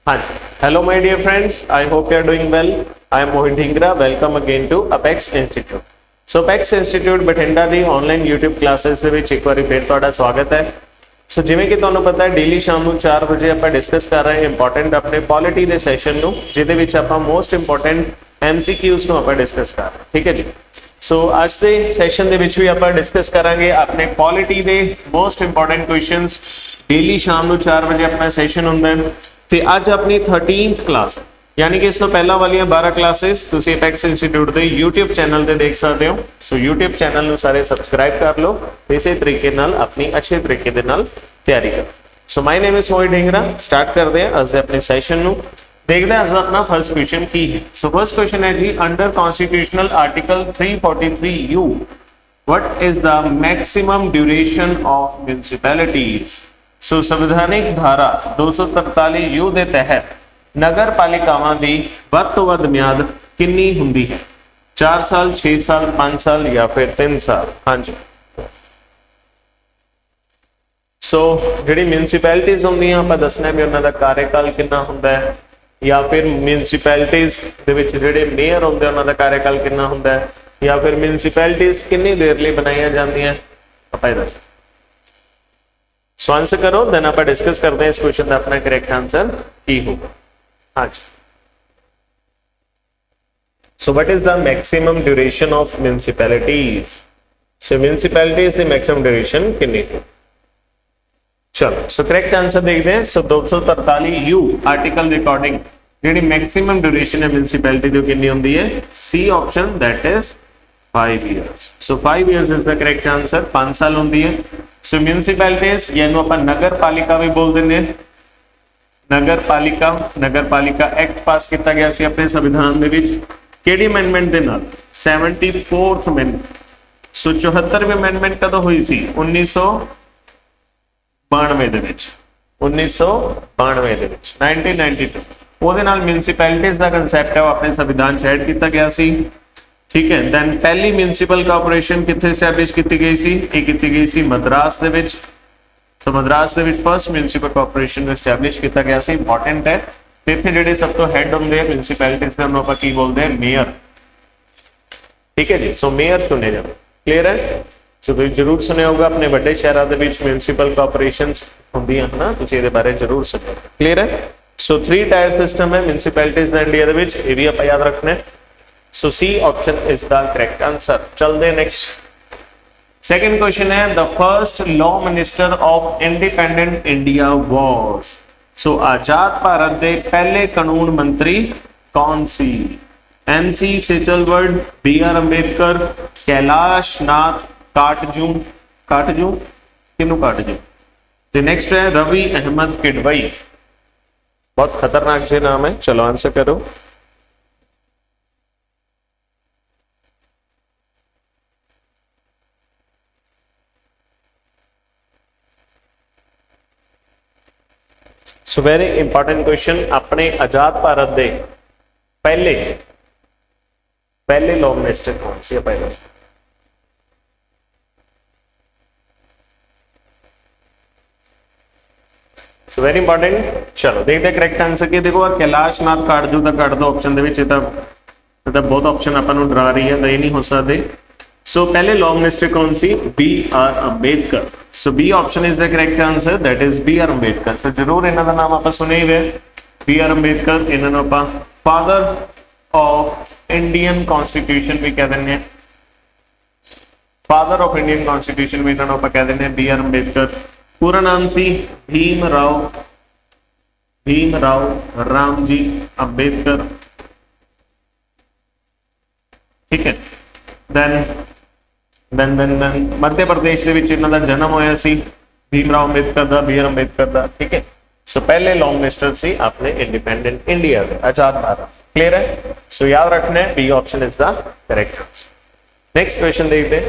हाँ जी, hello my dear friends, I hope you are doing well. I am Mohit Dhingra. Welcome again to Apex Institute. So Apex Institute Bathinda दी online YouTube classes ਦੇ ਵਿੱਚ ਇੱਕ ਵਾਰੀ ਫੇਰ ਤੁਹਾਡਾ ਸਵਾਗਤ ਹੈ। ਸੋ ਜਿਵੇਂ ਕਿ ਤੁਹਾਨੂੰ ਪਤਾ ਹੈ ਡੇਲੀ ਸ਼ਾਮ ਨੂੰ 4 ਵਜੇ ਆਪਾਂ ਡਿਸਕਸ ਕਰ ਰਹੇ ਹਾਂ ਇੰਪੋਰਟੈਂਟ ਆਪਣੇ ਪੋਲਿਟੀ ਦੇ ਸੈਸ਼ਨ ਨੂੰ, ਜਿਹਦੇ ਵਿੱਚ ਆਪਾਂ ਮੋਸਟ ਇੰਪੋਰਟੈਂਟ MCQs ਨੂੰ ਆਪਾਂ ਡਿਸਕਸ ਕਰ ਰਹੇ ਹਾਂ। ਠੀਕ ਹੈ ਜੀ। ਸੋ ਅੱਜ ਦੇ ਸੈਸ਼ਨ ਦੇ ਵਿੱਚ ਵੀ ਆਪਾਂ ਡਿਸਕਸ ਕਰਾਂਗੇ ਆਪਣੇ ਪੋਲਿਟੀ ਦੇ ਮੋਸਟ ਇੰਪੋਰਟੈਂਟ ਕੁਐਸਚਨਸ। ਡੇਲੀ ਸ਼ਾਮ ਨੂੰ 4 ਵਜੇ ਆਪਣਾ ਸੈਸ਼ਨ ਹੁੰਦਾ ਹੈ ਤੇ ਅੱਜ ਆਪਣੀ 13th ਕਲਾਸ ਹੈ, यानी कि इस तो पहला वाली 12 क्लासेस तुसी अपेक्स इंस्टीट्यूट के यूट्यूब चैनल ते देख सकते हो। सो यूट्यूब चैनल नू सारे सबसक्राइब कर लो, इसी तरीके नाल अपनी अच्छे तरीके दे नाल तैयारी करो। So my name is Mohit Dhingra. Start करते हैं अज दे अपने सैशन नू। देखते हैं अज दा अपना फर्स्ट क्वेश्चन की है। सो फर्स्ट क्वेश्चन है जी, under constitutional article 343U what is the maximum duration of municipalities. So संवैधानिक धारा 243U दे तहत नगर पालिकावां दी वध तो वध म्याद कितनी हुंदी है? 4 साल, 6 साल, 5 साल या फिर 3 साल? हाँ जी। सो जिहड़ी म्युनिसिपैलिटीज हुंदियां आपां दसना भी उन्हां दा कार्यकाल कितना हुंदा है, या फिर म्युनिसिपैलिटीज दे विच जिहड़े मेयर हुंदे उन्हां दा कार्यकाल कितना हुंदा है, या फिर म्युनिसिपैलिटीज कितनी देर लई बनाईयां जांदियां आपां दस। सो आंसर करो, देन आपां डिस्कस करते हैं इस क्वेश्चन दा अपना करेक्ट आंसर की होगा। हाँ जी। So what is the maximum duration of municipalities? So municipalities the maximum duration कितनी है? चलो, so correct answer देखते हैं। So 243U आर्टिकल रिकॉर्डिंग जी मैक्सिमम ड्यूरेशन है म्यूनिसिपैलिटी जो कितनी होती है? C option, that is 5 years। So 5 years is the correct answer। 5 साल होती है। So म्यूनिसिपैलिटीज यानी अपन नगर पालिका भी बोल देंगे। नगर पालिका एक्ट पास किया गया सी अपने संविधान दे विच केड़ी अमेंडमेंट दे नाल? 74th amendment. सो 74वीं अमेंडमेंट कदों हुई सी? 1992 दे विच। 1992 दे विच 1992 ਉਹਦੇ ਨਾਲ म्यूनिसिपैलिटीज ਦਾ ਕਨਸੈਪਟ ਹੈ ਉਹ ਆਪਣੇ ਸੰਵਿਧਾਨ ਚ ਐਡ ਕੀਤਾ ਗਿਆ ਸੀ। ठीक है। दैन पहली म्यूनिसिपल कॉर्पोरेशन कित्थे एस्टैब्लिश की गई सी? ये की गई सी मद्रास दे विच। सो मद्रास दे विच फर्स्ट म्यूनिसिपल कॉर्पोरेशन ਨੂੰ एस्टैब्लिश किया गया सी। इंपॉर्टेंट है। ਤੇ ਇੱਥੇ ਜਿਹੜੇ ਸਭ ਤੋਂ ਹੈਡ ਹੁੰਦੇ ਆ म्यूनिसिपैलिटीज ਦੇ ਉਹਨੂੰ ਆਪਾਂ ਕੀ ਬੋਲਦੇ ਆ? ਮੇਅਰ। ਠੀਕ ਹੈ ਜੀ। ਸੋ ਮੇਅਰ ਚੁਣੇ ਜਾਂਦੇ। ਕਲੀਅਰ ਹੈ? ਸੋ ਤੁਸੀਂ ਜ਼ਰੂਰ ਸੁਣਿਆ ਹੋਗਾ ਆਪਣੇ ਵੱਡੇ ਸ਼ਹਿਰਾਂ ਦੇ ਵਿੱਚ म्यूनिसिपल कॉर्पोरेशंस ਹੁੰਦੀਆਂ ਹਨਾ, ਤੁਸੀਂ ਇਹਦੇ ਬਾਰੇ ਜ਼ਰੂਰ ਸੁਣਿਆ। ਕਲੀਅਰ ਹੈ? ਸੋ 3 ਟਾਇਰ ਸਿਸਟਮ ਹੈ म्यूनिसिपैलिटीज ਦਾ ਇੰਡੀਆ ਦੇ ਵਿੱਚ, ਇਹ ਵੀ ਆਪਾਂ ਯਾਦ ਰੱਖਣਾ ਹੈ। So C option is the correct answer. चलते नेक्स्ट। सेकंड क्वेश्चन है, the first law minister of independent India was. So आजाद भारत दे पहले कानून मंत्री कौन सी? MC Setalvad, BR Ambedkar, Kailash Nath Katju किनू Katju. तो नेक्स्ट है रवि अहमद किडवई। बहुत खतरनाक जो नाम है। चलो आंसर करो। सो वेरी इंपॉर्टेंट क्वेश्चन। अपने आजाद भारत दे पहले लॉ मिनिस्टर कौन सी? पहले सो वेरी इंपॉर्टेंट। चलो देखते हैं करेक्ट आंसर की। देखो कैलाश नाथ काटजू का काट दो ऑप्शन दे विच। बहुत ऑप्शन अपन डरा रही है, नहीं हो सकते। सो पहले लॉ मिनिस्टर कौन सी? BR Ambedkar. So B option is the correct answer, that is BR Ambedkar. So जरूर इन्हां दा नाम आपां सुने हुए BR अंबेडकर। इन्हां नूं आपां फादर ऑफ इंडियन कॉन्स्टिट्यूशन भी कह दिंदे हैं। फादर ऑफ इंडियन कॉन्स्टिट्यूशन भी इन्हां नूं आपां कह दिंदे हैं BR अंबेडकर। पूरा नाम सी भीमराव रामजी अंबेडकर। ठीक है। देन मध्य प्रदेश ਦੇ ਵਿੱਚ ਇਹਨਾਂ ਦਾ ਜਨਮ ਹੋਇਆ ਸੀ ਭੀਮਰਾਓ ਅੰਬੇਦਕਰ ਦਾ, BR ਅੰਬੇਦਕਰ ਦਾ। ठीक है। सो पहले लॉ मिनिस्टर सी अपने इंडिपेंडेंट इंडिया ਦੇ, आजाद भारत। क्लियर है? सो याद रखना है B option is the correct answer. Next question देखते हैं।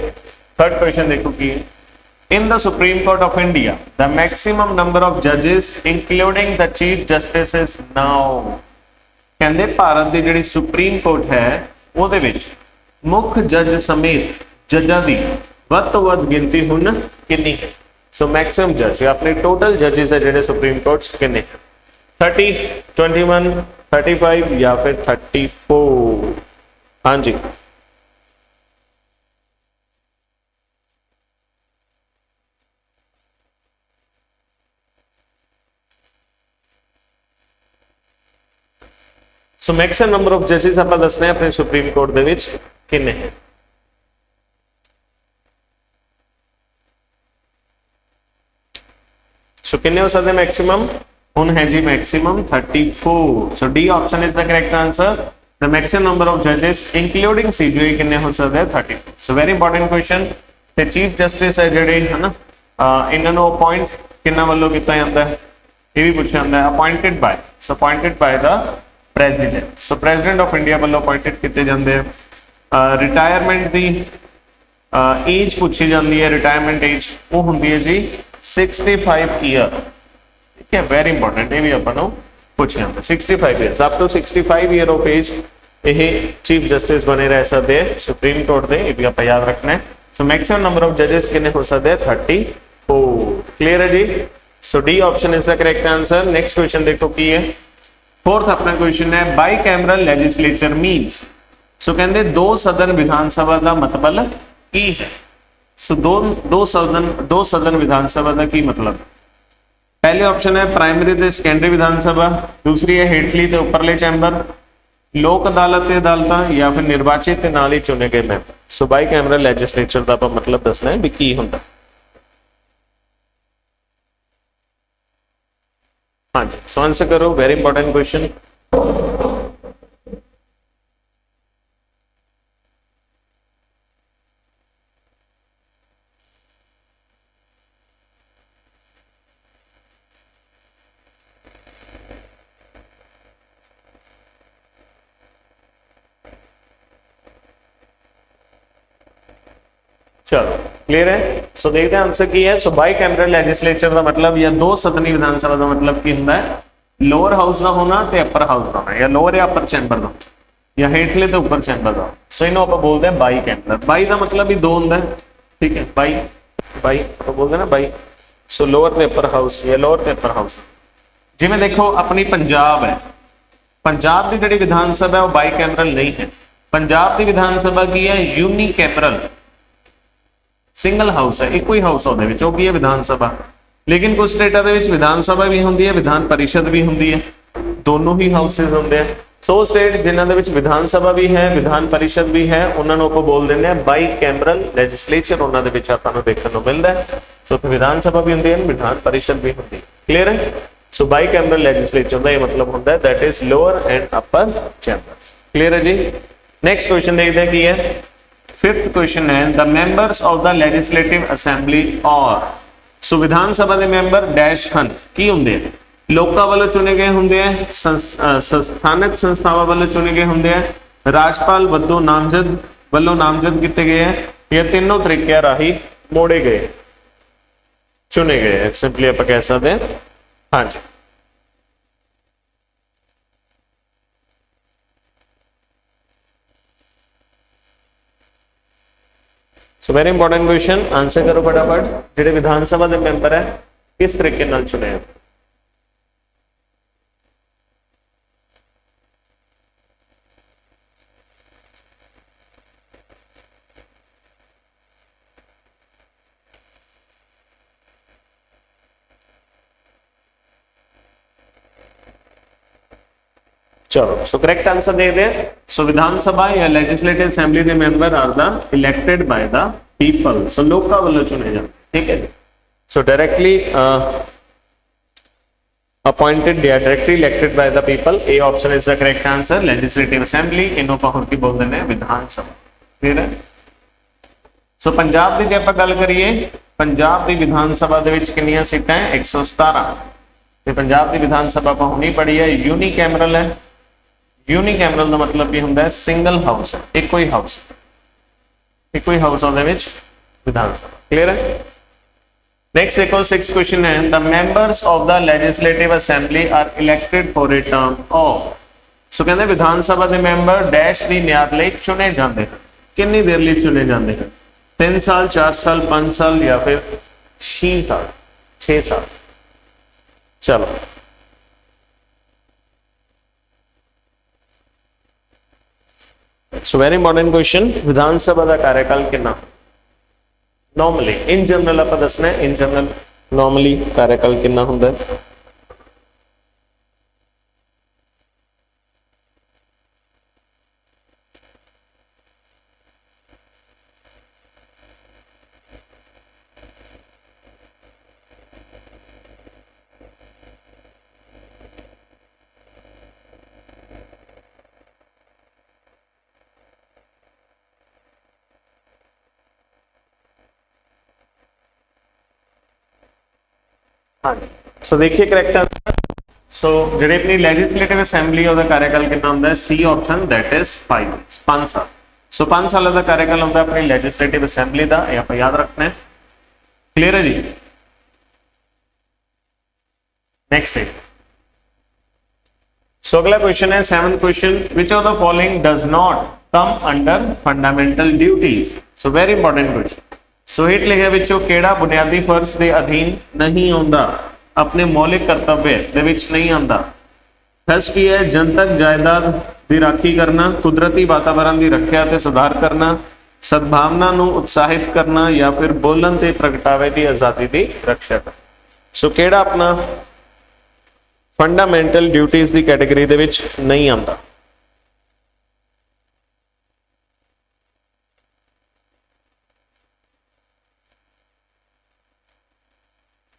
थर्ड क्वेश्चन देखो कि in the Supreme Court of India the maximum number of जजेस including the chief justice is now. कहंदे भारत ਦੀ ਜਿਹੜੀ सुप्रीम कोर्ट है ਉਹਦੇ ਵਿੱਚ मुख जज समेत जजां दी वध तो वध गिनती हुण कितनी है? सो मैक्सिमम जज अपने टोटल जजेस है जेडे सुप्रीम कोर्ट्स कितने? 30, 21, 35 या फिर 34? हाँ जी, सो मैक्सिमम नंबर ऑफ जजेस आप दसने अपने सुप्रीम कोर्ट दे विच किन्ने हैं? सो किन्ने हो सकते मैक्सिमम? हुन है जी maximum 34। So D option is the correct answer. The maximum number of जजेस इंक्लूडिंग सीजीआई किन्ने हो सकते हैं? 34। So very important question. ते चीफ जस्टिस है जेडे है ना, इन्हां नूं अपॉइंट किन्ना वालों कीता जांदा है? ये भी पूछा जाता है। Appointed by, so appointed by the president. So president of India वालों अपॉइंटेड किए जाते हैं। रिटायरमेंट की एज पूछी जाती है, रिटायरमेंट एज वो होंगी है जी 65 ईयर। ठीक है, वेरी इंपॉर्टेंट, ये भी अपन पूछ जाता है। 65 years, up to 65 year of age ये चीफ जस्टिस बने रह सकते हैं सुप्रीम कोर्ट के, ये भी आप याद रखना है। सो मैक्सिमम नंबर ऑफ जजेस कितने हो सकते हैं? 34। क्लियर है जी? So D option is the correct answer. Next question देखो की है, फोर्थ अपना क्वेश्चन है bicameral legislature means. So कहते दो सदन विधानसभा का मतलब की है? सो दो सदन विधानसभा का की मतलब? पहले ऑप्शन है प्राइमरी ते सेकेंडरी विधानसभा, दूसरी है हेठली ते उपरले चैंबर, लोक अदालत ते अदालतां, या फिर निर्वाचित ते नाल ही चुने गए member. So by cameral legislature का आप मतलब दसना है भी की हुंदा। हाँ जी, सो आंसर करो, वेरी इंपॉर्टेंट क्वेश्चन। चलो क्लियर है। सो देखते हैं आंसर की है। सो बाई कैमरल लेजिस्लेचर का मतलब या दो सदनी विधानसभा का मतलब की होंदा है? लोअर हाउस का होना ते अपर हाउस का होना, या लोअर या अपर चैंबर का, या हेठले ते उपर चैंबर का। सो इन्हों आप बोलते हैं बाई कैमरल। बाई का मतलब भी दो होंदा है। ठीक है, बाई बाई आप बोलते हैं ना बाई। सो लोअर ते अपर हाउस या लोअर ते अपर हाउस। जिवें देखो अपनी पंजाब है, पंजाब की जिहड़ी विधानसभा है वो बाई कैमरल नहीं है। पंजाब की विधानसभा की है? यूनी कैमरल, सिंगल हाउस है, एक ही हाउस है विधानसभा। लेकिन कुछ स्टेटा विधानसभा भी होंगी है, विधान परिषद भी होंगी है, दोनों ही हाउसेज होंगे हैं। सो स्टेट जिन्होंने विधानसभा भी है, विधान परिषद भी है, उन्होंने आप बोल देंगे हैं बाई कैमरल लेजिस्लेचर। उन्होंने देखने को मिलता है। सो विधानसभा भी होंगी है, विधान परिषद भी होंगी। क्लियर है? सो बाई कैमरल लेजिस्लेचर का ये मतलब होता है that is lower and upper chambers. Clear है जी? नेक्स्ट क्वेश्चन देखते हैं की है, फिफ्थ क्वेश्चन है the members of the legislative assembly और। सो विधानसभा के मैंबर डैश हन की होंगे? लोकां वालों चुने गए होंगे हैं, संस्थानक संस्थावां वालों चुने गए होंगे हैं, राजपाल वद्दों नामजद वालों नामजद किए गए हैं, या तीनों तरीके राही मोड़े गए चुने गए हैं? सिंपली आप कह सकते हैं हाँ जी। So very important question, answer करो फटाफट। जेडे विधानसभा के मैंबर है किस तरीके नाल चुने हैं? चलो सो करेक्ट आंसर दे दे। सो विधानसभा या लेजिस्लेटिव असेंबली के member are the elected by the people. So लोकां वालों चुने जाते। ठीक है, सो डायरेक्टली अपॉइंटेड या directly elected by the people. A option is the correct answer. Legislative assembly इन्हों ਆਪਾਂ ਹੋਰ ਕੀ ਬੋਲਦੇ ਨੇ? विधानसभा। क्लियर है? सो पंजाब की जे आप गल करिए, पंजाब की विधानसभा ਦੇ ਵਿੱਚ ਕਿੰਨੀਆਂ ਸੀਟਾਂ ਹੈ? 117। ਤੇ पंजाब की विधानसभा ਆਪਾਂ ਹੁਣੀ ਪੜ੍ਹੀ है यूनी कैमरल है। यूनी कैमरल का मतलब भी होंगे सिंगल हाउस है, एक ही हाउस, एक ही हाउस विधानसभा। क्लियर है? नेक्स्ट देखो सिक्स क्वेश्चन है the members of the legislative assembly are elected for a term of. So कहते विधानसभा के मैंबर डैश की म्याद लई चुने जाते हैं। कितनी देर लिए चुने जाते हैं? 3 साल, 4 साल, 5 साल या फिर 6 साल, 6 साल। चलो सो very important question, Vidhan Sabha का कार्यकाल कितना नॉर्मली इन जनरल आप दसना है, इन जनरल नॉर्मली कार्यकाल कितना होंदा है? हाँ जी, सो देखिए करेक्ट आंसर। सो ਜਿਹੜੇ अपनी ਲੈਜਿਸਲੇਟਿਵ ਅਸੈਂਬਲੀ ਉਹਦਾ कार्यकाल कितना ਹੁੰਦਾ है? सी ऑप्शन, दैट इज 5 साल। सो 5 साल ਦਾ कार्यकाल ਹੁੰਦਾ अपनी ਲੈਜਿਸਲੇਟਿਵ ਅਸੈਂਬਲੀ ਦਾ, ਇਹ ਆਪਾਂ याद रखना है। क्लियर है जी? नेक्स्ट है, सो अगला क्वेश्चन है 7th question, which of the following does not come under fundamental duties? So very important question. So हेठ लिखे विचों केड़ा बुनियादी फर्ज के अधीन नहीं आउंदा, अपने मौलिक कर्तव्य दे विच नहीं आंदा? फर्स्ट की है जनतक जायदाद की राखी करना, कुदरती वातावरण की रखिया ते सुधार करना, सद्भावना नूं उत्साहित करना, या फिर बोलन ते प्रगटावे की आजादी की रक्षा करना। सो केड़ा अपना फंडामेंटल ड्यूटीज की कैटेगरी दे विच नहीं आंदा?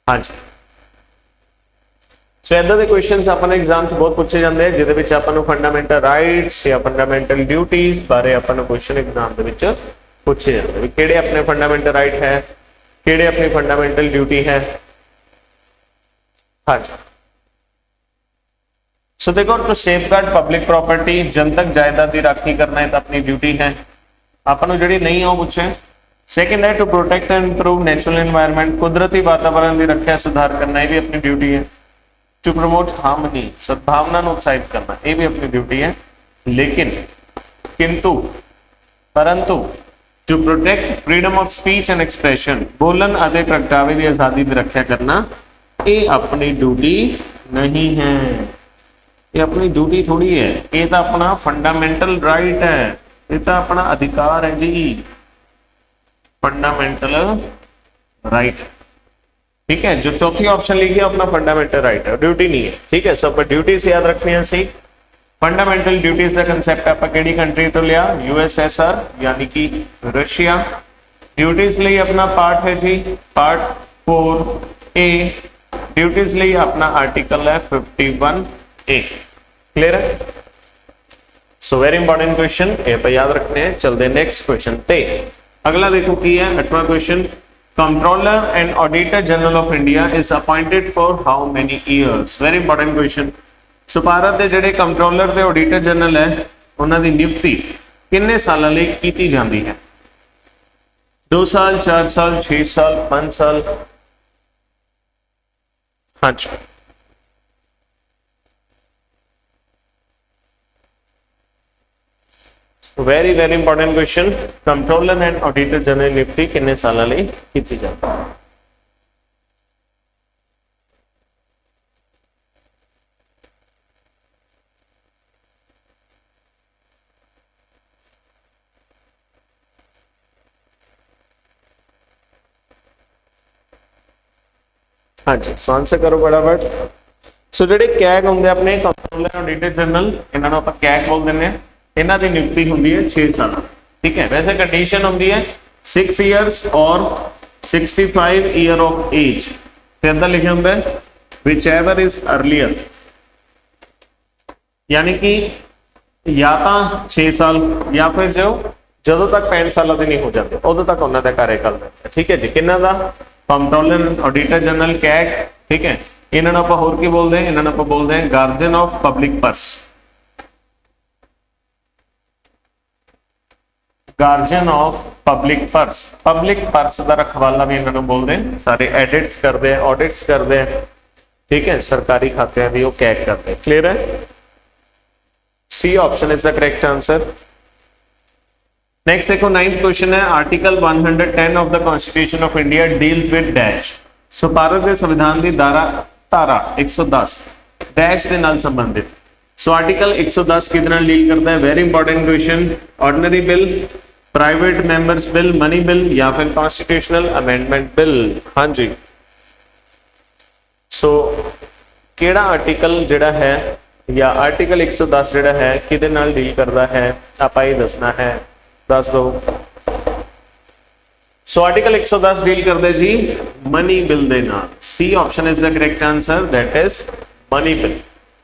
हाँ जी, सो इदा के क्वेश्चन अपने एग्जाम च बहुत पूछे जाते हैं, जिहदे विच आपां नूं फंडामेंटल राइट्स या फंडामेंटल ड्यूटीज बारे आपां नूं क्वेश्चन एग्जाम दे विच पूछे जाते हैं, किहड़े अपने फंडामेंटल राइट है, किहड़े अपनी फंडामेंटल ड्यूटी है। हाँ जी, सो देखो, टू सेफगार्ड पब्लिक प्रॉपर्टी, जनतक जायदाद की राखी करना है तो अपनी ड्यूटी है, आपां नूं जिहड़ी नहीं आ पूछे। सेकंड है to protect and improve natural environment, कुदरती वातावरण की रक्षा सुधार करना, ये भी अपनी ड्यूटी है। टू प्रमोट हार्मनी, सद्भावना उत्साहित करना, ये भी अपनी ड्यूटी है। लेकिन किंतु परंतु to protect freedom of speech and expression, बोलन आदि प्रगटावे की आजादी की रक्षा करना, ये अपनी ड्यूटी नहीं है। ये अपनी ड्यूटी थोड़ी है, ये तो अपना फंडामेंटल राइट है, ये तो अपना अधिकार है जी, फंडामेंटल राइट। ठीक है, जो चौथी ऑप्शन लिखी है अपना फंडामेंटल राइट है, ड्यूटी नहीं है। ठीक है, सब ड्यूटी से याद रखनी है। सही, फंडामेंटल ड्यूटीज का कंसेप्ट आप केड़ी कंट्री तो लिया? यूएसएसआर यानी कि रशिया। ड्यूटीज लिए अपना पार्ट है जी पार्ट 4A, ड्यूटीज लिए अपना आर्टिकल है 51A। क्लियर है? सो वेरी इंपॉर्टेंट क्वेश्चन, ये पे याद रखने हैं। चलते नेक्स्ट क्वेश्चन ते। अगला देखो की है 8वां question, controller and auditor general of India is appointed for how many years? Very important question. So Bharat के जिहड़े कंट्रोलर ते ऑडिटर जनरल है उन्हां दी नियुक्ति किन्ने सालां लई कीती जांदी है? 2 साल, 4 साल, 6 साल, 5 साल? हाँ जी, very very important question, controller and auditor general नियुक्ति किन्ने सालां लई कीती जाती है? हाँ जी, सो आंसर करो फटाफट। सो जिहड़े कैग होंगे अपने कंट्रोलर ऑडिटर जनरल, इन्हां नूं आपां कैग बोल दिंदे हैं। इन्हां दी नियुक्ति होंदी है 6 साल। ठीक है, वैसे कंडीशन होंदी है 6 ईयर्स और 65 ईयर ऑफ एज। ते अंदर लिखे होंगे विच एवर इज अर्लीयर, यानी कि या तो 6 साल या फिर जो तक 65 साल के नहीं हो जाते उदों तक उन्होंने कार्यकाल है। ठीक है जी, किन्ना दा? Controller auditor general CAG. ठीक है, इन्होंने आप होर की बोलते हैं? इन्होंने आप बोलते हैं guardian of public purse. Guardian of public purse, public purse का रखवाला भी इन्होंने बोलते हैं। सारे एडिट्स करते हैं, ऑडिट्स करते हैं। ठीक है, सरकारी खाते भी वो कैग करते हैं। क्लियर है? C option is the correct answer. Next देखो 9th क्वेश्चन है, article 110 of the constitution of India deals with dash. So Bharat के संविधान की धारा 110 डैश के नाल संबंधित सो आर्टिकल 110 किहदे नाल डील करता है? Very important question. Ordinary bill, private members bill, money bill या फिर कॉन्स्टिट्यूशनल अमेंडमेंट बिल। हाँ जी, सो केड़ा आर्टिकल जिहड़ा है या आर्टिकल 110 जिहड़ा है किहदे नाल डील करता है, आपां ये दसना है, दस दो। सो आर्टिकल 110 डील करता है जी मनी बिल दे नाल। C option is the correct answer, that is money bill.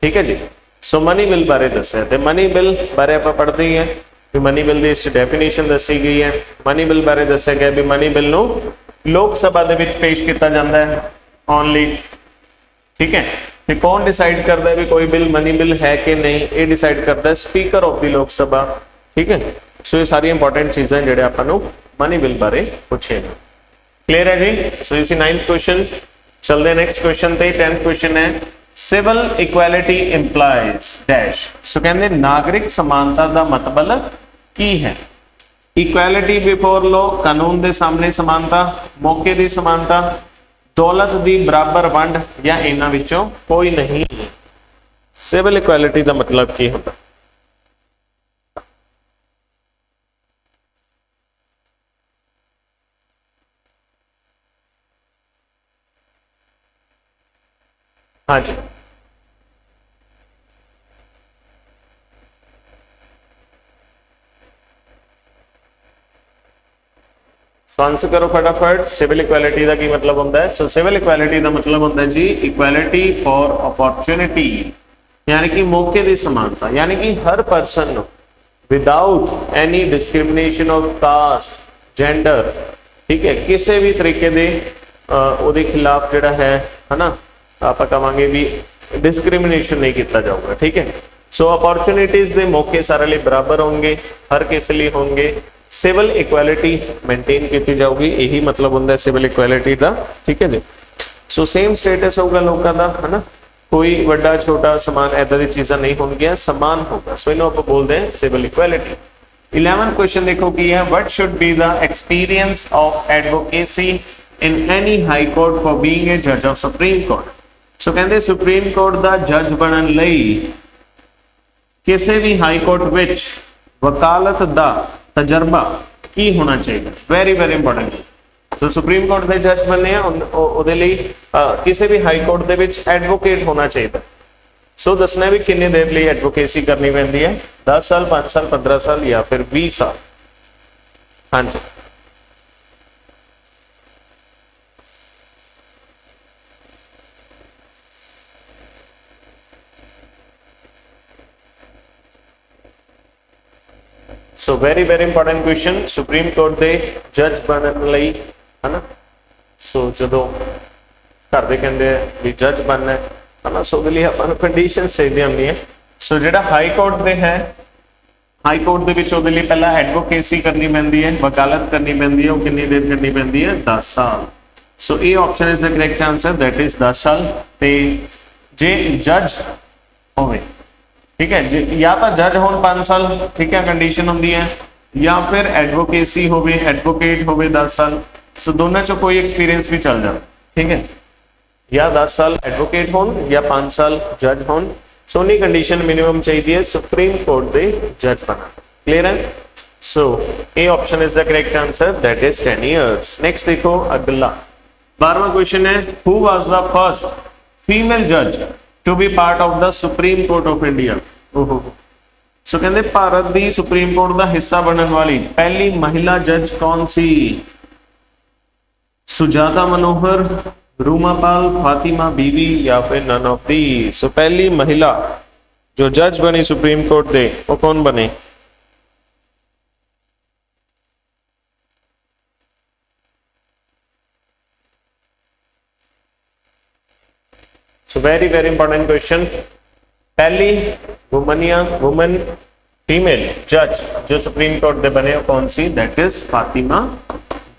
ठीक है जी। सो मनी बिल बारे दस्या ते मनी बिल बारे आपां पढ़ते ही हैं कि मनी बिल दी इस डेफिनेशन दसी गई है। मनी बिल बारे दस्या गया भी मनी बिल नूं लोक सभा दे विच पेश किया जाता है ओनली। ठीक है, तो कौन डिसाइड करता है भी कोई बिल मनी बिल है कि नहीं? ये डिसाइड करता है स्पीकर ऑफ द लोक सभा। ठीक है, सो ये सारी इंपॉर्टेंट चीज़ें जिहड़े आपां नूं मनी बिल बारे पूछे। क्लियर है जी। सो इसी 9th क्वेश्चन चलते नेक्स्ट क्वेश्चन ते। 10th क्वेश्चन है civil equality implies dash. So कहते नागरिक समानता का मतलब की है? इक्वैलिटी बिफोर लॉ, कानून के सामने समानता, मौके की समानता, दौलत की बराबर वंड या इन्हां विचों कोई नहीं। सिविल इक्वैलिटी का मतलब की होता? हाँ जी, आंसर करो फटाफट। सिविल इक्वैलिटी का की मतलब होता है? सो सिविल इक्वैलिटी का मतलब होता है जी इक्वैलिटी फॉर अपॉर्चुनिटी, यानी कि मौके की समानता, यानी कि हर person without any discrimination of caste, gender, ठीक है, किसी भी तरीके दे ਉਹਦੇ खिलाफ ਜਿਹੜਾ है ना आप कहांगे भी डिस्क्रिमिनेशन नहीं किया जाऊगा। ठीक है, सो अपॉर्चुनिटीज के मौके सारे लिए बराबर होंगे, हर किसी लिए होंगे, सिविल इक्वैलिटी मेनटेन की जाऊगी, यही मतलब होता है सिविल इक्वैलिटी का। ठीक है जी। सो सेम स्टेटस होगा लोगों का, है ना, कोई बड़ा छोटा समान ऐसा की चीज़ा नहीं होंगी, समान होगा। सो इन्हों आप बोलते हैं सिविल इक्वैलिटी। 11th क्वेश्चन देखो की है what should be the experience of advocacy in any high court for being a जज ऑफ सुप्रीम कोर्ट। सो कहते सुप्रीम कोर्ट का जज बनने लई किसी भी हाई कोर्ट विच वकालत का तजर्बा की होना चाहिए? Very very important. So Supreme Court के जज बनने ਉਹਦੇ ਲਈ किसी भी हाई कोर्ट ਦੇ ਵਿੱਚ एडवोकेट होना चाहिए। सो दसना भी किन्ने देर ਲਈ एडवोकेसी करनी पैंदी है? 10 साल, 5 साल, 15 साल या फिर 20 साल। हाँ जी, so very very important question. Supreme Court के जज बनने लई, है ना, सो जो घर दे कहते भी जज बनना है ना, सो लिए अपन कंडीशन चाहिए होंगी है। सो जो हाई कोर्ट दे है, हाई कोर्ट के लिए पहला एडवोकेसी करनी पैंदी है, वकालत करनी पैंदी है, वो कितनी देर करनी पैंदी है? 10 साल। सो ये option is the correct answer, that is 10 साल। ते जे जज होवे, ठीक है जी, या तो जज हो 5 साल, ठीक है, कंडीशन होंगी है, या फिर एडवोकेसी हो, एडवोकेट हो 10 साल। सो दोनों चो कोई एक्सपीरियंस भी चल जाए। ठीक है, या 10 साल एडवोकेट हो या 5 साल जज हो। सो नहीं कंडीशन मिनिमम चाहिए है सुप्रीम कोर्ट के जज बना। क्लियर है? So A option is the correct answer, that is 10 years. Next देखो अगला 12वां क्वेश्चन है who was the first female जज to be part of the Supreme Court of India. So कहते भारत की सुप्रीम कोर्ट का हिस्सा बनने वाली पहली महिला जज कौन सी? सुजाता मनोहर, रूमापाल, फातिमा बीवी या फिर नन ऑफ दी। सो पहली महिला जो जज बनी सुप्रीम कोर्ट दे वो कौन बने? सो वेरी वेरी इंपॉर्टेंट क्वेश्चन। पहली वुमन फीमेल जज जो सुप्रीम कोर्ट दे बने कौन सी? That is Fathima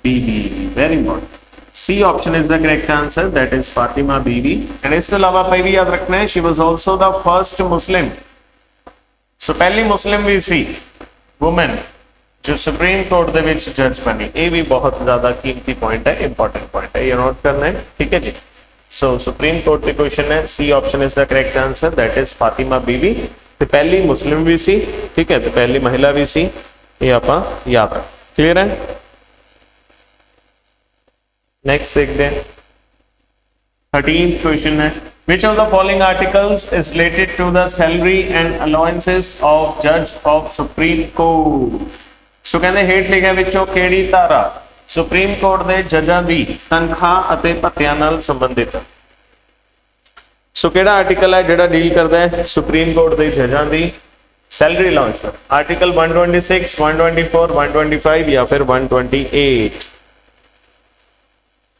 Beevi. Very important. C option is the correct answer, that is Fathima Beevi. And इसके अलावा आप भी याद रखना है she was also the first Muslim. So पहली मुस्लिम भी सी वुमन जो सुप्रीम कोर्ट दे विच जज बनी। ये भी बहुत ज्यादा कीमती पॉइंट है, इंपॉर्टेंट पॉइंट है, ये नोट करना है। ठीक है जी। सो सुप्रीम कोर्ट के क्वेश्चन है, C option is the correct answer, that is Fathima Bibi. तो पहली मुस्लिम भी सी, ठीक है, तो पहली महिला भी सी, ये आप याद रख। क्लियर है? नेक्स्ट देखते हैं 13th क्वेश्चन है, which of the following articles is related to the salary and allowances of judge of supreme court? सो कहते हेठ लिखिਆ ਵਿੱਚੋਂ ਕਿਹੜੀ ਧਾਰਾ ਸੁਪਰੀਮ ਕੋਰਟ ਦੇ ਜੱਜਾਂ ਦੀ ਤਨਖਾਹ ਅਤੇ ਭੱਤਿਆਂ ਨਾਲ ਸੰਬੰਧਿਤ ਹੈ। ਸੋ ਕਿਹੜਾ ਆਰਟੀਕਲ ਹੈ ਜਿਹੜਾ ਡੀਲ ਕਰਦਾ ਹੈ ਸੁਪਰੀਮ ਕੋਰਟ ਦੇ ਜੱਜਾਂ ਦੀ ਸੈਲਰੀ ਅਲਾउंस पर? आर्टिकल 126, 124, 125 या फिर 128?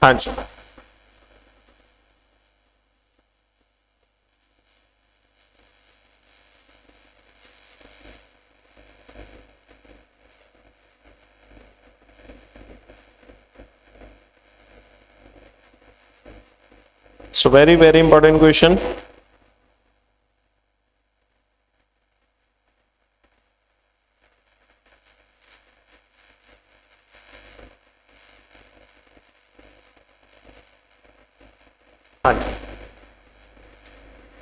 हाँ जी, so very important question। हाँ जी,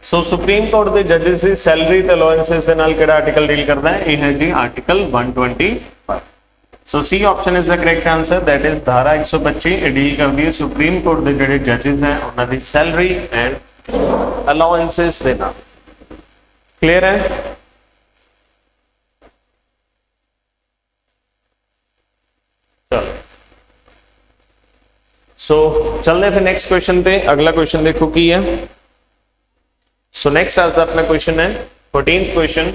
सो सुप्रीम कोर्ट के जजेस की सैलरी ते अलाउंसेस के नाल किहड़ा आर्टिकल डील करता है? यह है जी article 125। So C option is the correct answer, that is धारा 125 डील करती है सुप्रीम कोर्ट के जिहड़े जजेस हैं उन्हां दी सैलरी एंड अलाउंसेस दे नाल। क्लियर है? चलो सो चलते फिर नेक्स्ट क्वेश्चन पे। अगला क्वेश्चन देखो की है। सो नेक्स्ट आज अपना क्वेश्चन है 14th क्वेश्चन।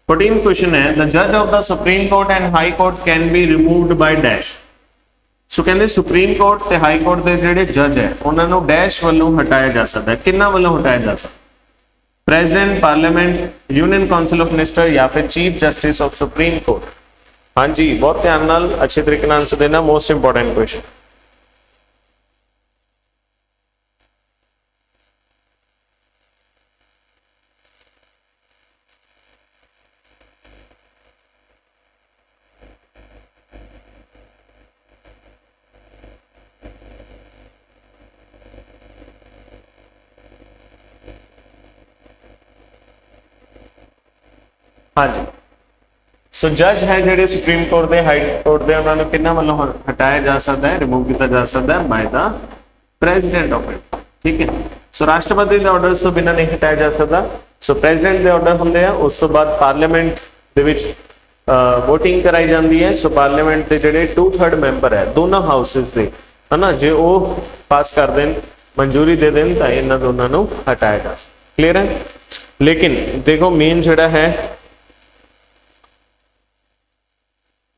14th क्वेश्चन है, द जज of the Supreme Court and High Court can be removed by dash. So कहते सुप्रीम कोर्ट ते हाई कोर्ट के जिहड़े जज है उन्होंने डैश वालों हटाया जा सकता है। किन्ना वालों हटाया जा सकता? President, parliament, union council of minister या फिर chief justice of Supreme court? हाँ जी, बहुत ध्यान नाल अच्छे तरीके नाल आंसर देना, मोस्ट इंपॉर्टेंट क्वेश्चन। हाँ जी, सो जज है ਜਿਹੜੇ सुप्रीम कोर्ट ਦੇ हाई कोर्ट ਦੇ ਉਹਨਾਂ ਨੂੰ ਕਿੰਨਾ ਵੱਲੋਂ ਹਟਾਇਆ ਜਾ ਸਕਦਾ ਹੈ, ਰਿਮੂਵ ਕੀਤਾ ਜਾ ਸਕਦਾ ਹੈ ਬਾय द प्रेसिडेंट ऑफ इंडिया। ठीक है, सो राष्ट्रपति ਦੇ ਆਰਡਰਸ ਤੋਂ ਬਿਨਾਂ ਨਹੀਂ ਹਟਾਇਆ ਜਾ ਸਕਦਾ। ਸੋ ਪ੍ਰੈਜ਼ੀਡੈਂਟ ਦੇ ਆਰਡਰ ਹੁੰਦੇ ਆ, ਉਸ ਤੋਂ ਬਾਅਦ ਪਾਰਲੀਮੈਂਟ ਦੇ ਵਿੱਚ ਵੋਟਿੰਗ ਕਰਾਈ ਜਾਂਦੀ ਹੈ। ਸੋ ਪਾਰਲੀਮੈਂਟ ਦੇ ਜਿਹੜੇ 2/3 ਮੈਂਬਰ ਹੈ ਦੋਨੋਂ ਹਾਊਸਸ ਦੇ, ਹਨਾ, ਜੇ ਉਹ ਪਾਸ ਕਰ ਦੇਣ, ਮਨਜ਼ੂਰੀ ਦੇ ਦੇਣ ਤਾਂ ਇਹਨਾਂ ਦੋਨਾਂ ਨੂੰ ਹਟਾਇਆ ਜਾ ਸਕਦਾ। ਕਲੀਅਰ ਹੈ? लेकिन देखो मेन ਜਿਹੜਾ है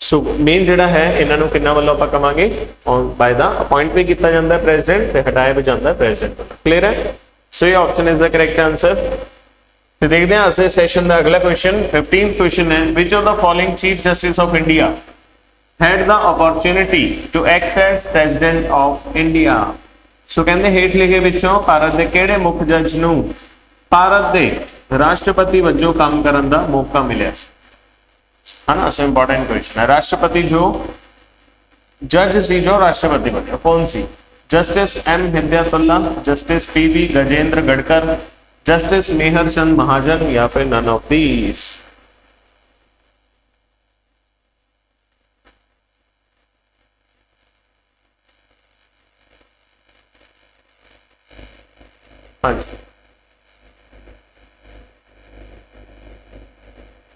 सो मेन ਜਿਹੜਾ है ਇਹਨਾਂ ਨੂੰ ਕਿੰਨਾ ਵੱਲੋਂ ਆਪਾਂ ਕਵਾਂਗੇ ਬਾय द अपॉइंट भी ਕੀਤਾ ਜਾਂਦਾ ਹੈ ਪ੍ਰੈਜ਼ੀਡੈਂਟ ਤੇ ਹਟਾਇਆ ਵੀ ਜਾਂਦਾ ਹੈ ਪ੍ਰੈਜ਼ੀਡੈਂਟ। ਕਲੀਅਰ ਹੈ? ਸੋ ਇਹ option is the correct answer. ਤੇ ਦੇਖਦੇ ਹਾਂ ਅੱਜ ਦੇ ਸੈਸ਼ਨ ਦਾ ਅਗਲਾ ਕੁਐਸਚਨ 15th ਕੁਐਸਚਨ ਹੈ, which of the following chief justice of India had the opportunity to act as president of India? ਸੋ ਕਹਿੰਦੇ ਹੇਠ ਲਿਖੇ ਵਿੱਚੋਂ ਭਾਰਤ ਦੇ ਕਿਹੜੇ ਮੁੱਖ ਜੱਜ ਨੂੰ ਭਾਰਤ ਦੇ ਰਾਸ਼ਟਰਪਤੀ ਵਜੋਂ ਕੰਮ ਕਰਨ ਦਾ ਮੌਕਾ ਮਿਲਿਆ ਸੀ? है ना, सो इंपॉर्टेंट क्वेश्चन है। राष्ट्रपति जो जज सी जो राष्ट्रपति बने कौन सी? Justice M Hidayatullah, justice PV Gajendra Gadkar, justice Mehr Chand Mahajan या फिर नन ऑफ दीस? हाँ जी,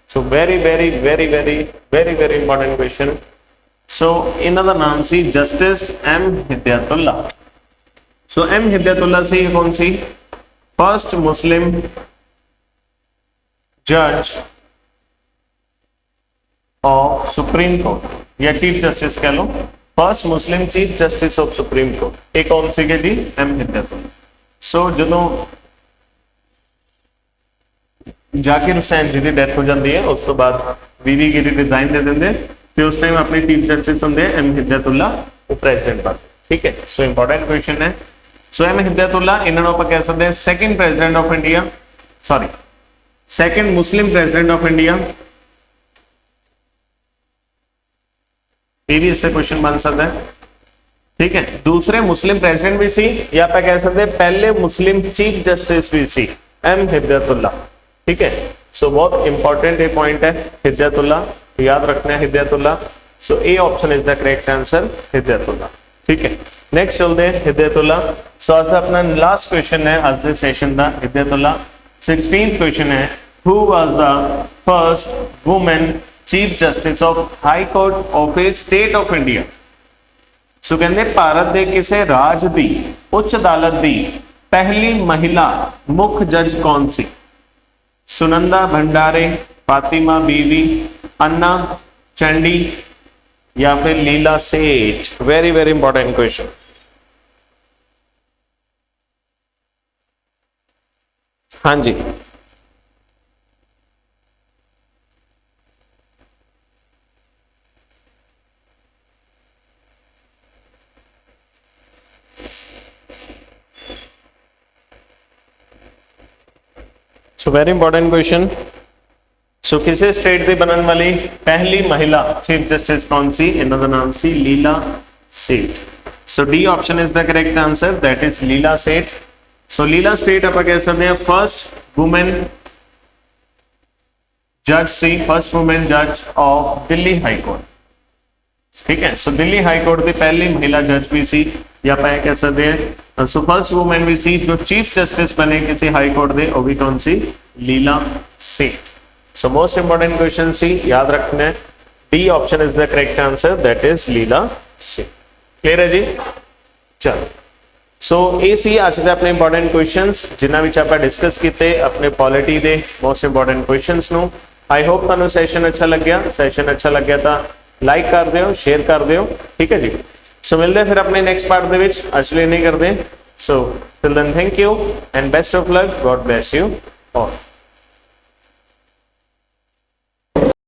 so very important question. So इन्हां दा नाम सी justice M Hidayatullah. So M Hidayatullah सी कौन सी? फर्स्ट मुस्लिम जज ऑफ सुप्रीम कोर्ट या चीफ जस्टिस कह लो, first Muslim chief justice of Supreme Court. ये कौन सी जी? एम हिदायतुल्ला। सो जो जाकिर हुसैन जी की डेथ हो जाती है उस तो बाद वीवी गिरी रिजाइन दे देंगे, फिर उस टाइम अपने चीफ जस्टिस होंगे एम हिदायतुल्ला वो प्रेजिडेंट बनते। ठीक है, सो इंपॉर्टेंट क्वेश्चन है। सो एम हिदायतुल्ला इन्होंने आप कह सकते हैं second president of India, sorry second Muslim president of India. ये भी इससे क्वेश्चन बन सकता है। ठीक है, दूसरे मुस्लिम प्रेसिडेंट भी सी, या आप कह सकते हैं पहले मुस्लिम चीफ जस्टिस भी सी, एम हिदायतुल्लाह। ठीक है, सो बहुत इंपॉर्टेंट ये पॉइंट है, हिदायतुल्लाह याद रखना है, Hidayatullah. So A option is the correct answer, Hidayatullah. ठीक है, नेक्स्ट चलते हैं हिदायतुल्लाह। सो आज का अपना लास्ट क्वेश्चन है आज के सेशन का, हिदायतुल्लाह 16th क्वेश्चन है, who was the first women chief justice of High Court of a state of India. So कहते भारत के किसी राज की उच्च अदालत की पहली महिला मुख्य जज कौन सी? सुनंदा भंडारे, फातिमा बीवी, अन्ना चंडी या फिर लीला सेठ? Very very important question. हाँ जी, सो वेरी इंपॉर्टेंट क्वेश्चन। सो किसी स्टेट की बनने वाली पहली महिला चीफ जस्टिस कौन सी? इन्हों का नाम सी Leila Seth. So D option is the correct answer, that is Leila Seth. So लीला सेठ आप कह सकते हैं फर्स्ट वुमेन जज सी, फर्स्ट वुमेन जज ऑफ दिल्ली हाई कोर्ट। ठीक है, सो दिल्ली हाई कोर्ट की पहली महिला जज भी सी, या आप कह सकते हैं सो फर्स्ट वुमेन भी सी जो चीफ जस्टिस बने किसी हाई कोर्ट के, वो भी कौन सी? Leila Seth. So most important question सी याद रखना है, D option is the correct answer, that is Leila Seth. Clear है जी? चलो, सो ये सी अज के अपने इंपॉर्टेंट क्वेश्चंस जिन्हां विच आपां डिस्कस किए अपने पॉलिटी के मोस्ट इंपॉर्टेंट क्वेश्चंस नूं। आई होप तुहानूं सैशन अच्छा लग्या। सैशन अच्छा लग्या तो लाइक कर दिओ, शेयर कर दिओ। ठीक है जी, सो मिलते फिर अपने नेक्स्ट पार्ट दे विच, अचली नहीं करते। So till then thank you and best of luck, God bless you all.